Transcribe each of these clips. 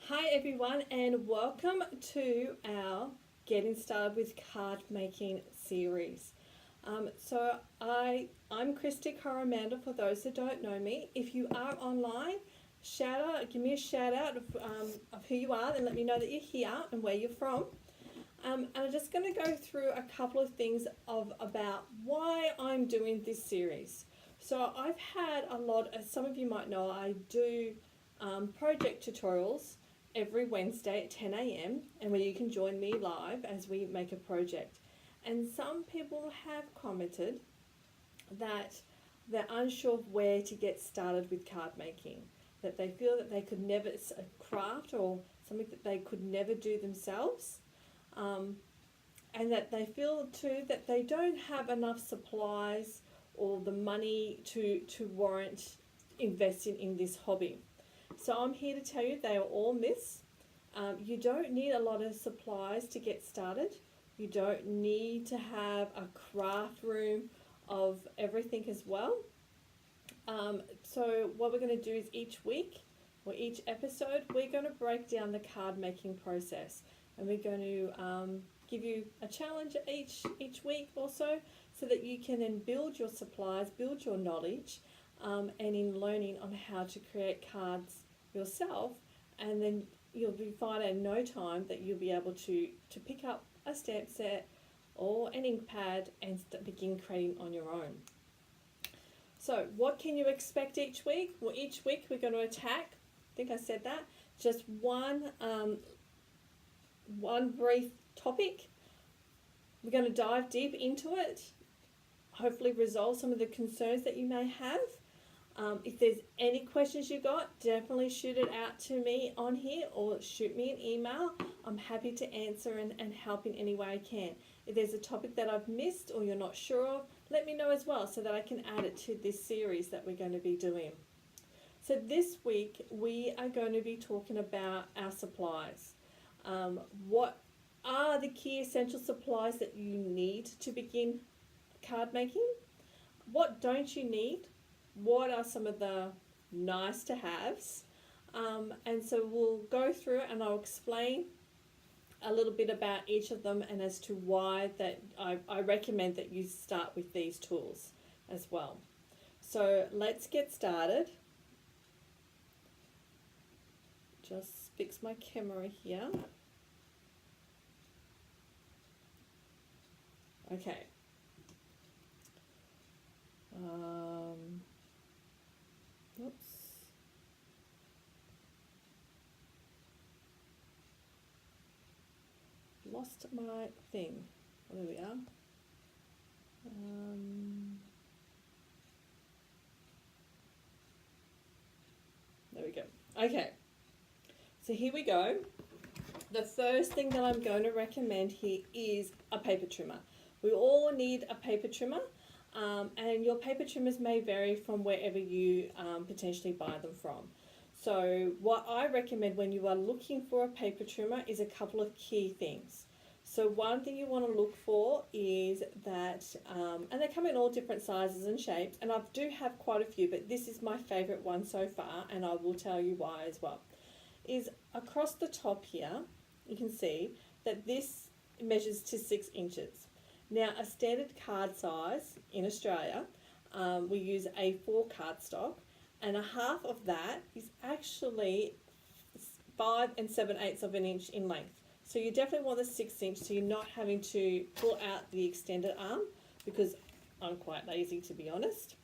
Hi everyone and welcome to our Getting Started with Card Making series. I'm Kristy Coromandel for those that don't know me. If you are online, give me a shout out of who you are and let me know that you're here and where you're from. And I'm just going to go through a couple of things about why I'm doing this series. So I've had a lot, as some of you might know, I do project tutorials every Wednesday at 10 a.m. and where you can join me live as we make a project. And some people have commented that they're unsure of where to get started with card making, that they feel that they could never, it's a craft or something that they could never do themselves, and that they feel too that they don't have enough supplies or the money to warrant investing in this hobby. So I'm here to tell you they are all myths. You don't need a lot of supplies to get started. You don't need to have a craft room of everything as well. So what we're going to do is each week or each episode, we're going to break down the card making process, and we're going to give you a challenge each week also, so that you can then build your supplies, build your knowledge, and in learning on how to create cards yourself, and then you'll be fine in no time that you'll be able to pick up a stamp set or an ink pad and begin creating on your own. So what can you expect each week? Well, each week we're going to attack, I think I said that, just one brief topic. We're going to dive deep into it, hopefully resolve some of the concerns that you may have. If there's any questions you got, definitely shoot it out to me on here or shoot me an email. I'm happy to answer and help in any way I can. If there's a topic that I've missed or you're not sure of, let me know as well so that I can add it to this series that we're going to be doing. So this week we are going to be talking about our supplies. What are the key essential supplies that you need to begin card making? What don't you need? What are some of the nice to haves? And so we'll go through and I'll explain a little bit about each of them and as to why that I recommend that you start with these tools as well. So let's get started. Just fix my camera here. Okay. Oops. Lost my thing. Oh, there we are. There we go. Okay. So here we go. The first thing that I'm going to recommend here is a paper trimmer. We all need a paper trimmer. And your paper trimmers may vary from wherever you potentially buy them from. So what I recommend when you are looking for a paper trimmer is a couple of key things. So one thing you want to look for is that, and they come in all different sizes and shapes, and I do have quite a few, but this is my favourite one so far, and I will tell you why as well, is across the top here, you can see that this measures to 6 inches. Now, a standard card size in Australia, we use A4 cardstock, and a half of that is actually 5 7/8 of an inch in length. So you definitely want the 6 inch, so you're not having to pull out the extended arm, because I'm quite lazy, to be honest.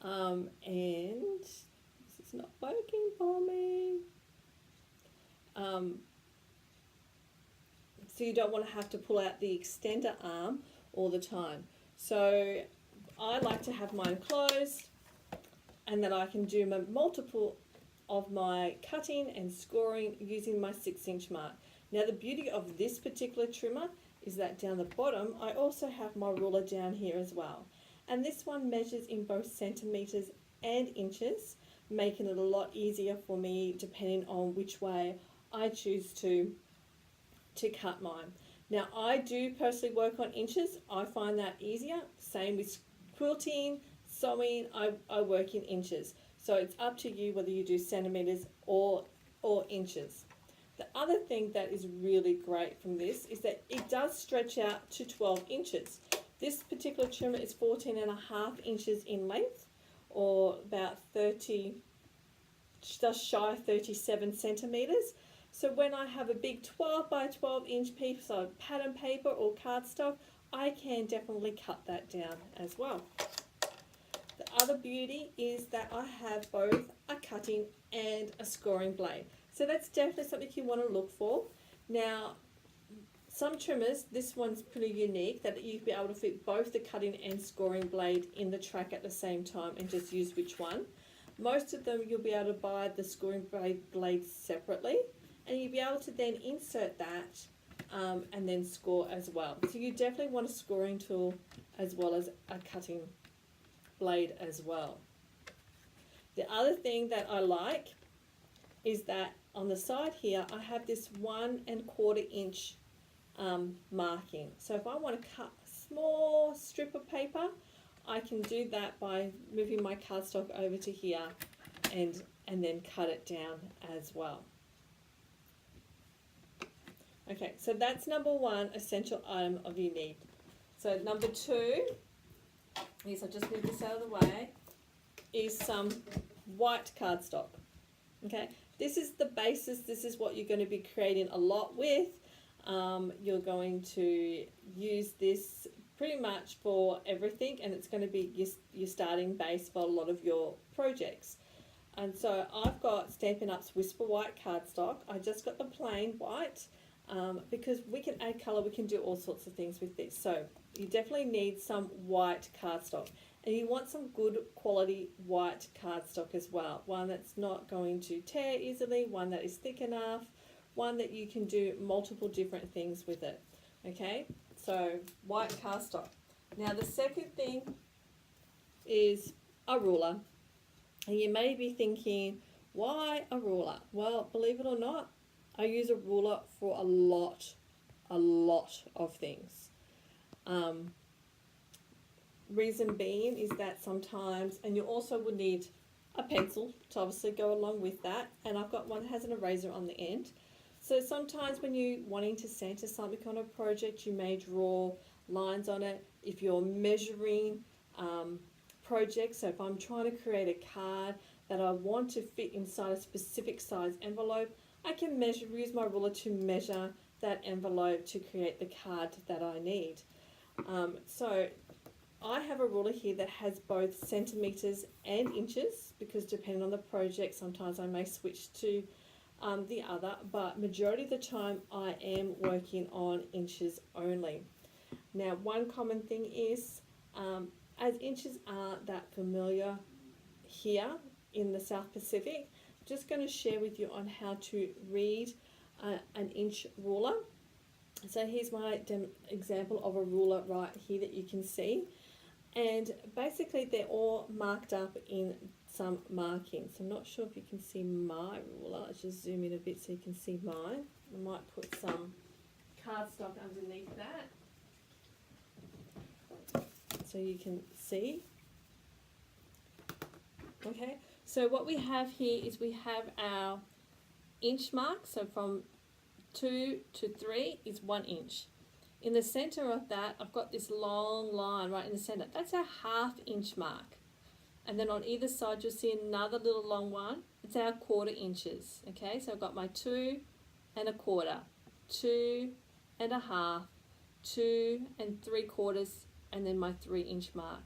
And this is not working for me. So you don't want to have to pull out the extender arm all the time. So I like to have mine closed, and then I can do my multiple of my cutting and scoring using my 6 inch mark. Now the beauty of this particular trimmer is that down the bottom I also have my ruler down here as well. And this one measures in both centimetres and inches, making it a lot easier for me depending on which way I choose to cut mine. Now I do personally work on inches. I find that easier. Same with quilting, sewing, I work in inches. So it's up to you whether you do centimetres or or inches. The other thing that is really great from this is that it does stretch out to 12 inches. This particular trimmer is 14.5 inches in length, or about 30, just shy of 37 centimeters. So when I have a big 12 by 12 inch piece of pattern paper or cardstock, I can definitely cut that down as well. The other beauty is that I have both a cutting and a scoring blade. So that's definitely something you want to look for. Now, some trimmers, this one's pretty unique, that you'll be able to fit both the cutting and scoring blade in the track at the same time and just use which one. Most of them you'll be able to buy the scoring blade separately, and you'll be able to then insert that and then score as well. So you definitely want a scoring tool as well as a cutting blade as well. The other thing that I like is that on the side here I have this 1¼ inch marking. So if I want to cut a small strip of paper, I can do that by moving my cardstock over to here and then cut it down as well. Okay, so that's number one essential item of you need. So number two is, I'll just move this out of the way, is some white cardstock. Okay, this is the basis, this is what you're going to be creating a lot with. You're going to use this pretty much for everything, and it's going to be your starting base for a lot of your projects. And so I've got Stampin' Up's Whisper White cardstock. I just got the plain white because we can add colour, we can do all sorts of things with this. So you definitely need some white cardstock, and you want some good quality white cardstock as well. One that's not going to tear easily, one that is thick enough, one that you can do multiple different things with it. Okay, so white cardstock. Now the second thing is a ruler. And you may be thinking, why a ruler? Well, believe it or not, I use a ruler for a lot of things. Reason being is that sometimes, and you also would need a pencil to obviously go along with that, and I've got one that has an eraser on the end. So sometimes when you're wanting to center something on a project, you may draw lines on it. If you're measuring projects, so if I'm trying to create a card that I want to fit inside a specific size envelope, I can use my ruler to measure that envelope to create the card that I need. So I have a ruler here that has both centimeters and inches, because depending on the project, sometimes I may switch to the other, but majority of the time I am working on inches only. Now, one common thing is, as inches aren't that familiar here in the South Pacific, I'm just going to share with you on how to read an inch ruler. So here's my example of a ruler right here that you can see, and basically they're all marked up in some markings. I'm not sure if you can see my ruler. Let's just zoom in a bit so you can see mine. I might put some cardstock underneath that so you can see. Okay, so what we have here is we have our inch mark. So from 2 to 3 is 1 inch. In the center of that, I've got this long line right in the center. That's our ½ inch mark. And then on either side, you'll see another little long one. It's our 1/4 inches. Okay, so I've got my 2 1/4, 2 1/2, 2 3/4, and then my 3 inch mark.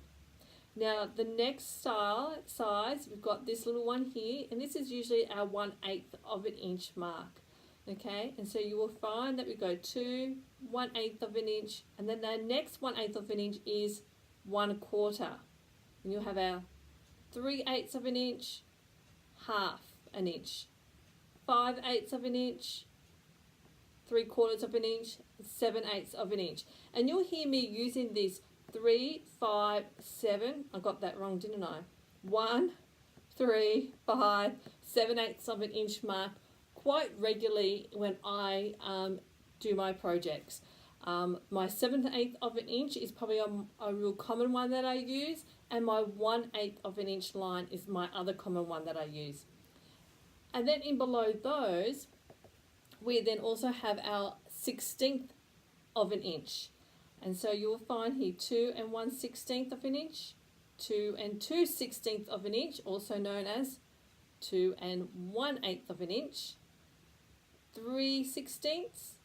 Now the next size, we've got this little one here, and this is usually our 1/8 inch mark. Okay, and so you will find that we go 2 1/8 inch, and then the next 1/8 inch is 1/4, and you'll have our 3/8 inch, 1/2 inch, 5/8 inch, 3/4 inch, 7/8 inch. And you'll hear me using this 3, 5, 7. I got that wrong, didn't I? 1, 3, 5, 7/8 inch mark quite regularly when I do my projects. My 7/8 inch is probably a real common one that I use, and my 1/8 inch line is my other common one that I use. And then in below those, we then also have our 1/16 of an inch. And so you'll find here 2 1/16 of an inch, 2 2/16 of an inch, also known as 2 1/8 of an inch, 3/16,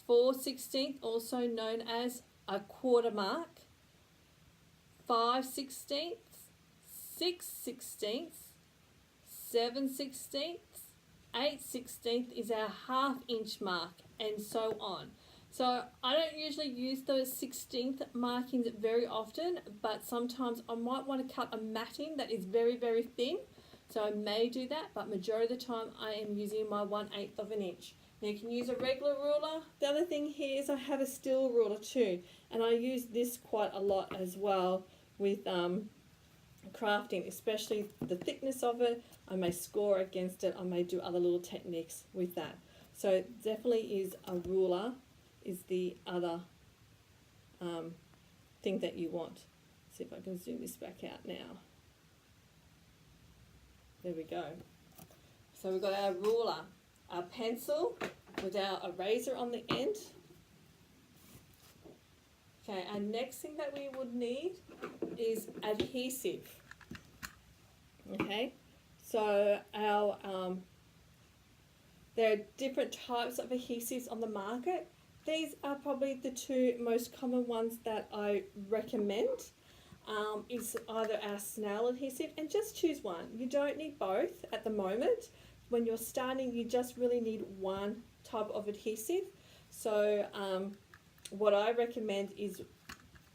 4/16, also known as a quarter mark, 5/16, 6/16, 7/16, 8/16 is our ½ inch mark, and so on. So I don't usually use those 16th markings very often, but sometimes I might want to cut a matting that is very, very thin. So I may do that, but majority of the time I am using my 1/8 of an inch. Now you can use a regular ruler. The other thing here is I have a steel ruler too, and I use this quite a lot as well with crafting, especially the thickness of it. I may score against it. I may do other little techniques with that. So definitely is a ruler is the other thing that you want. See if I can zoom this back out now. There we go. So we've got our ruler, our pencil with our eraser on the end. Okay, our next thing that we would need is adhesive. Okay, so our there are different types of adhesives on the market. These are probably the two most common ones that I recommend. Is either our snail adhesive, and just choose one. You don't need both at the moment. When you're starting, you just really need one type of adhesive. So what I recommend is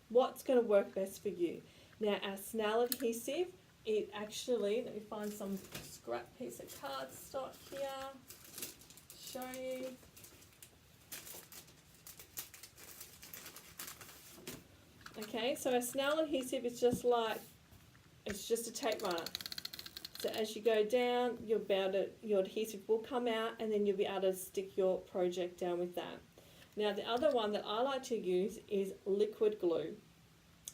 what's going to work best for you. Now our snail adhesive, it actually, let me find some scrap piece of cardstock here, show you. Okay, so a snail adhesive is just like, it's just a tape runner. So as you go down, you'll be able to, your adhesive will come out, and then you'll be able to stick your project down with that. Now the other one that I like to use is liquid glue.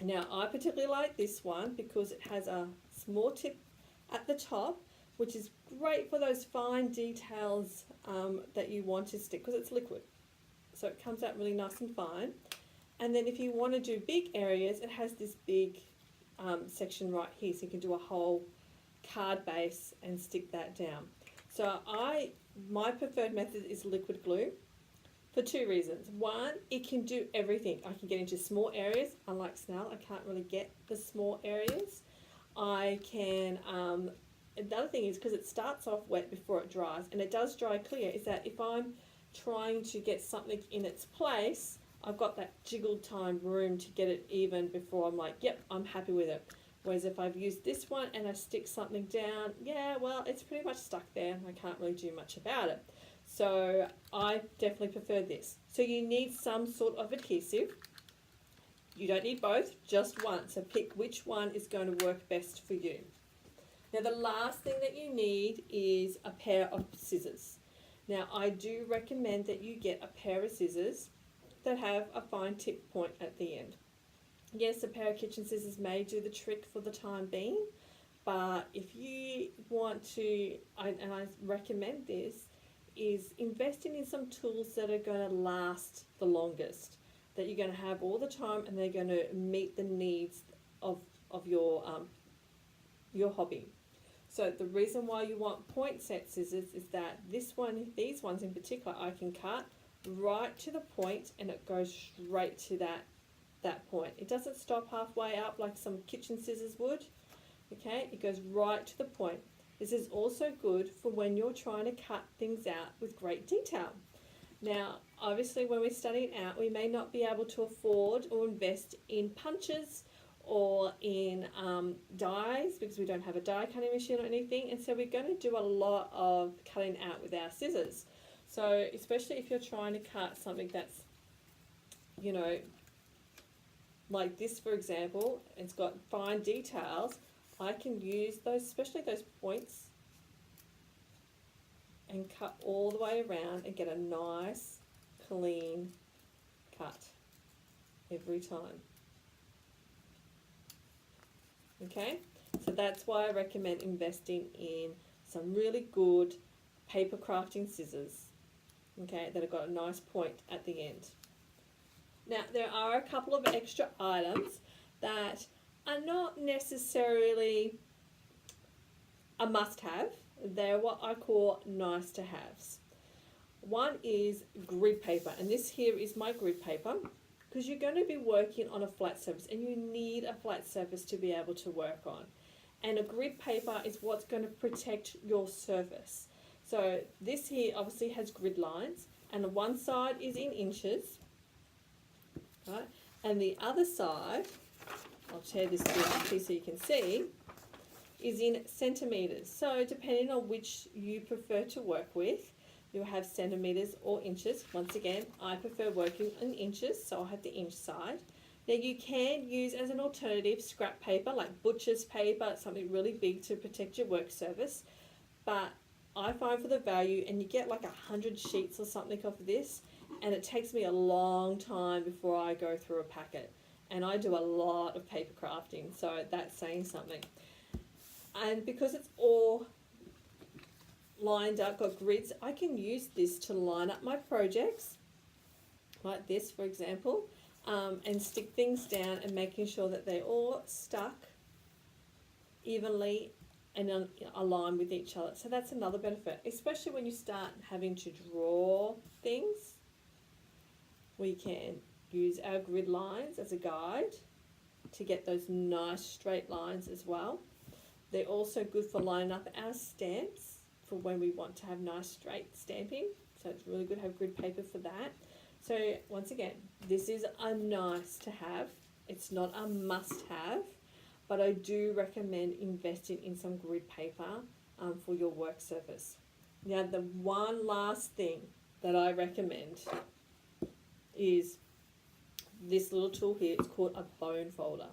Now I particularly like this one because it has a small tip at the top, which is great for those fine details that you want to stick, because it's liquid. So it comes out really nice and fine. And then if you want to do big areas, it has this big section right here, so you can do a whole card base and stick that down. So my preferred method is liquid glue for two reasons. One, it can do everything. I can get into small areas. Unlike snail, I can't really get the small areas. I can, the other thing is, because it starts off wet before it dries, and it does dry clear, is that if I'm trying to get something in its place, I've got that jiggle time room to get it even before I'm like, yep, I'm happy with it. Whereas if I've used this one and I stick something down, yeah, well, it's pretty much stuck there and I can't really do much about it. So I definitely prefer this. So you need some sort of adhesive. You don't need both, just one. So pick which one is going to work best for you. Now the last thing that you need is a pair of scissors. Now I do recommend that you get a pair of scissors that have a fine tip point at the end. Yes, a pair of kitchen scissors may do the trick for the time being, but if you want to, and I recommend this, is investing in some tools that are going to last the longest, that you're going to have all the time, and they're going to meet the needs of your hobby. So the reason why you want point set scissors is that these ones in particular, I can cut right to the point and it goes straight to that point. It doesn't stop halfway up like some kitchen scissors would. Okay, it goes right to the point. This is also good for when you're trying to cut things out with great detail. Now, obviously when we're starting out, we may not be able to afford or invest in punches or in dies, because we don't have a die cutting machine or anything, and so we're going to do a lot of cutting out with our scissors. So especially if you're trying to cut something that's, you know, like this for example, it's got fine details, I can use those, especially those points, and cut all the way around and get a nice clean cut every time. Okay, so that's why I recommend investing in some really good paper crafting scissors, okay, that have got a nice point at the end. Now, there are a couple of extra items that are not necessarily a must-have. They're what I call nice-to-haves. One is grid paper, and this here is my grid paper, because you're going to be working on a flat surface and you need a flat surface to be able to work on. And a grid paper is what's going to protect your surface. So this here obviously has grid lines, and one side is in inches, right? And the other side, I'll tear this down so you can see, is in centimetres. So depending on which you prefer to work with, you'll have centimetres or inches. Once again, I prefer working in inches, so I'll have the inch side. Now you can use as an alternative scrap paper, like butcher's paper, something really big to protect your work surface. But I find for the value, and you get like 100 sheets or something of this, and it takes me a long time before I go through a packet. And I do a lot of paper crafting, so that's saying something. And because it's all lined up, got grids, I can use this to line up my projects, like this for example, and stick things down and making sure that they're all stuck evenly and aligned with each other. So that's another benefit, especially when you start having to draw things. We can use our grid lines as a guide to get those nice straight lines as well. They're also good for lining up our stamps for when we want to have nice straight stamping. So it's really good to have grid paper for that. So once again, this is a nice to have. It's not a must have, but I do recommend investing in some grid paper for your work surface. Now, the one last thing that I recommend is this little tool here. It's called a bone folder.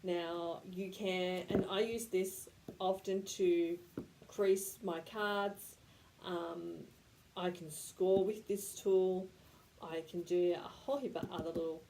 Now you can, and I use this often to crease my cards. I can score with this tool. I can do a whole heap of other little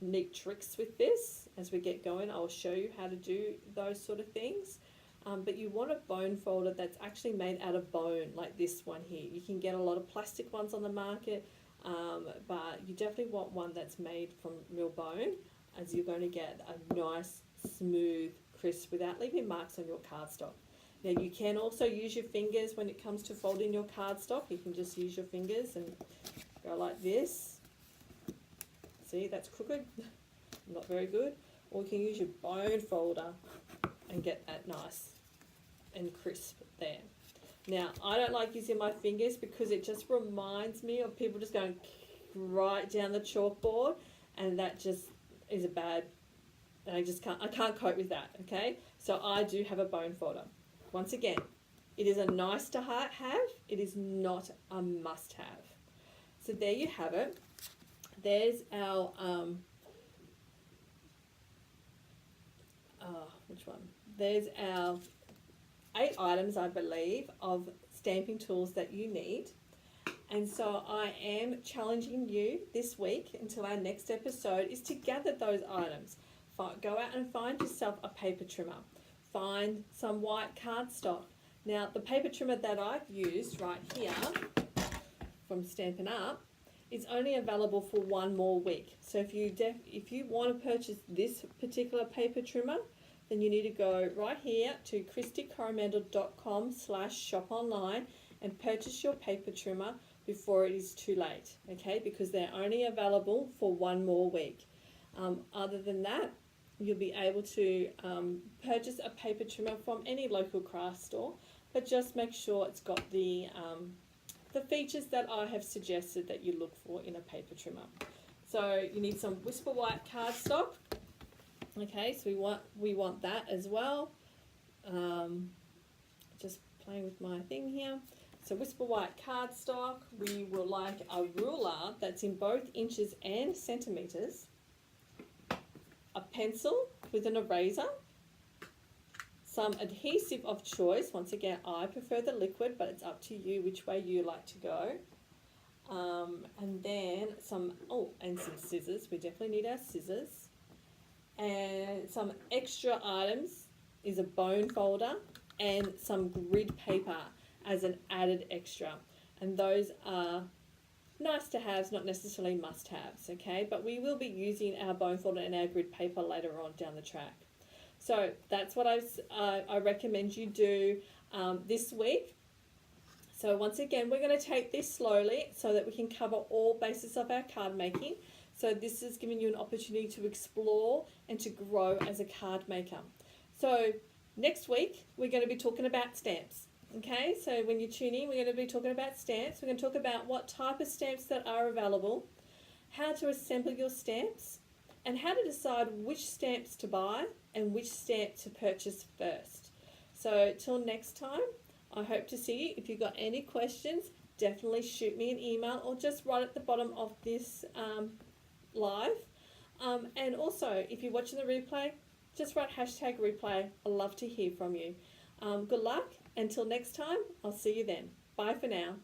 neat tricks with this. As we get going, I'll show you how to do those sort of things. But you want a bone folder that's actually made out of bone, like this one here. You can get a lot of plastic ones on the market, but you definitely want one that's made from real bone, as you're going to get a nice, smooth, crisp without leaving marks on your cardstock. Now you can also use your fingers when it comes to folding your cardstock. You can just use your fingers and go like this. See, that's crooked, not very good. Or you can use your bone folder and get that nice and crisp there. Now, I don't like using my fingers because it just reminds me of people just going right down the chalkboard, and that just is a bad, I can't cope with that, okay? So I do have a bone folder. Once again, it is a nice to have, it is not a must have. So there you have it. There's our, which one? There's our 8 items, I believe, of stamping tools that you need. And so I am challenging you this week until our next episode is to gather those items. Go out and find yourself a paper trimmer. Find some white cardstock. Now, the paper trimmer that I've used right here from Stampin' Up is only available for 1 more week. So if you want to purchase this particular paper trimmer, then you need to go right here to KristyCoromandel.com/shop online and purchase your paper trimmer before it is too late, okay? Because they're only available for 1 more week. Other than that, you'll be able to purchase a paper trimmer from any local craft store, but just make sure it's got the features that I have suggested that you look for in a paper trimmer. So you need some Whisper White cardstock. Okay, so we want that as well. Just playing with my thing here. So Whisper White cardstock. We will like a ruler that's in both inches and centimetres. A pencil with an eraser. Some adhesive of choice. Once again, I prefer the liquid, but it's up to you which way you like to go. And then some scissors. We definitely need our scissors. And some extra items is a bone folder and some grid paper. as an added extra. And those are nice to haves, not necessarily must haves, okay? But we will be using our bone folder and our grid paper later on down the track. So that's what I recommend you do this week. So once again, we're going to take this slowly so that we can cover all bases of our card making. So this is giving you an opportunity to explore and to grow as a card maker. So next week, we're going to be talking about stamps. Okay, so when you tune in, we're going to be talking about stamps. We're going to talk about what type of stamps that are available, how to assemble your stamps, and how to decide which stamps to buy and which stamp to purchase first. So till next time, I hope to see you. If you've got any questions, definitely shoot me an email or just right at the bottom of this live. And also, if you're watching the replay, just write #replay. I'd love to hear from you. Good luck. Until next time, I'll see you then. Bye for now.